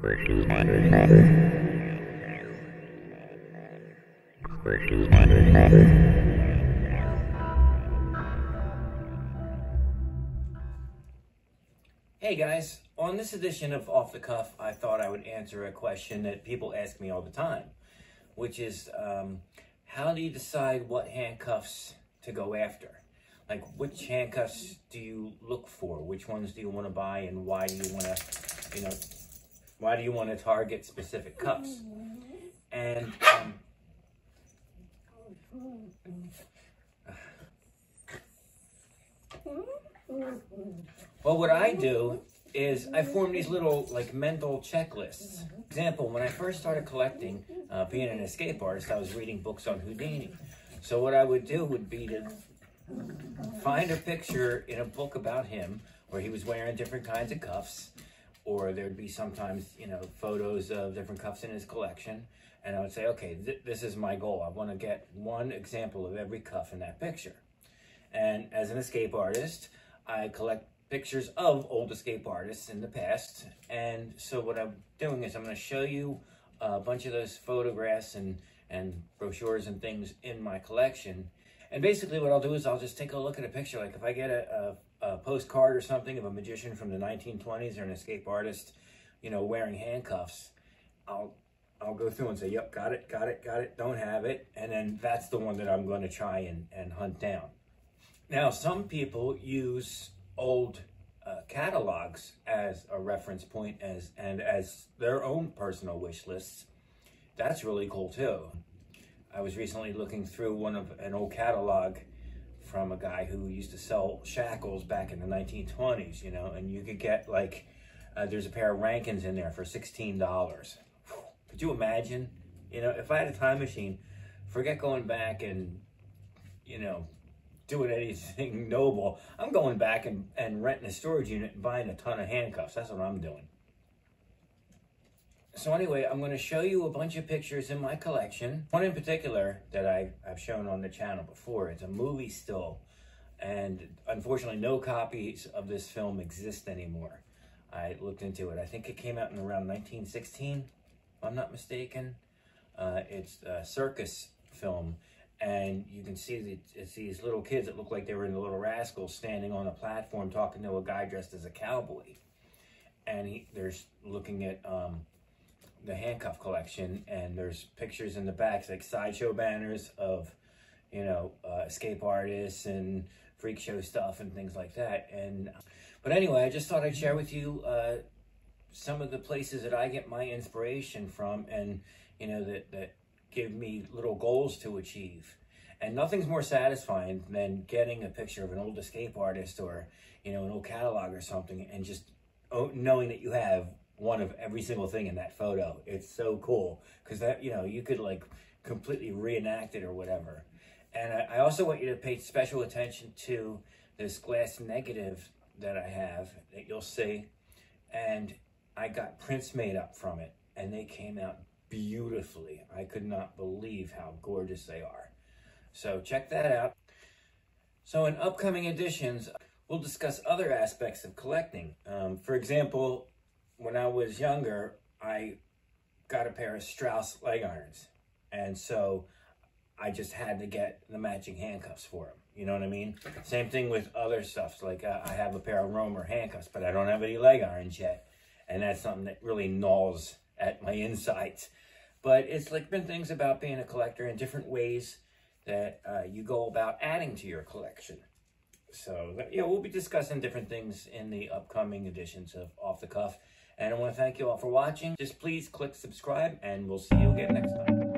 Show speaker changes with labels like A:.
A: Hey guys, on this edition of Off the Cuff, I thought I would answer a question that people ask me all the time, which is, how do you decide what handcuffs to go after? Like, which handcuffs do you look for? Which ones do you want to buy, and why do you want to, why do you want to target specific cuffs? And well, what I do is I form these little mental checklists. For example, when I first started collecting, being an escape artist, I was reading books on Houdini. So what I would do would be to find a picture in a book about him where he was wearing different kinds of cuffs, or there'd be sometimes, photos of different cuffs in his collection. And I would say, okay, this is my goal. I want to get one example of every cuff in that picture. And as an escape artist, I collect pictures of old escape artists in the past. And so what I'm doing is I'm going to show you a bunch of those photographs and brochures and things in my collection. And basically what I'll do is I'll just take a look at a picture. Like if I get a postcard or something of a magician from the 1920s or an escape artist, wearing handcuffs, I'll go through and say, yep, got it, don't have it. And then that's the one that I'm going to try and hunt down. Now, some people use old catalogs as a reference point and as their own personal wish lists. That's really cool too. I was recently looking through an old catalog from a guy who used to sell shackles back in the 1920s, and you could get there's a pair of Rankins in there for $16. Could you imagine? If I had a time machine, forget going back and, doing anything noble. I'm going back and renting a storage unit and buying a ton of handcuffs. That's what I'm doing. So anyway, I'm going to show you a bunch of pictures in my collection. One in particular that I've shown on the channel before. It's a movie still. And unfortunately, no copies of this film exist anymore. I looked into it. I think it came out in around 1916, if I'm not mistaken. It's a circus film. And you can see that it's these little kids that look like they were in The Little Rascals standing on a platform talking to a guy dressed as a cowboy. And they're looking at the handcuff collection, and there's pictures in the back, like sideshow banners of, escape artists and freak show stuff and things like that. But anyway, I just thought I'd share with you some of the places that I get my inspiration from, and that give me little goals to achieve. And nothing's more satisfying than getting a picture of an old escape artist or, an old catalog or something, and just knowing that you have one of every single thing in that photo. It's so cool, because that, you could completely reenact it or whatever. And I also want you to pay special attention to this glass negative that I have that you'll see. And I got prints made up from it, and they came out beautifully. I could not believe how gorgeous they are. So check that out. So in upcoming editions, we'll discuss other aspects of collecting. For example, when I was younger, I got a pair of Strauss leg irons. And so I just had to get the matching handcuffs for them. You know what I mean? Same thing with other stuff. Like I have a pair of Romer handcuffs, but I don't have any leg irons yet. And that's something that really gnaws at my insides. But it's been things about being a collector and different ways that you go about adding to your collection. So, we'll be discussing different things in the upcoming editions of Off the Cuff. And I want to thank you all for watching. Just please click subscribe, and we'll see you again next time.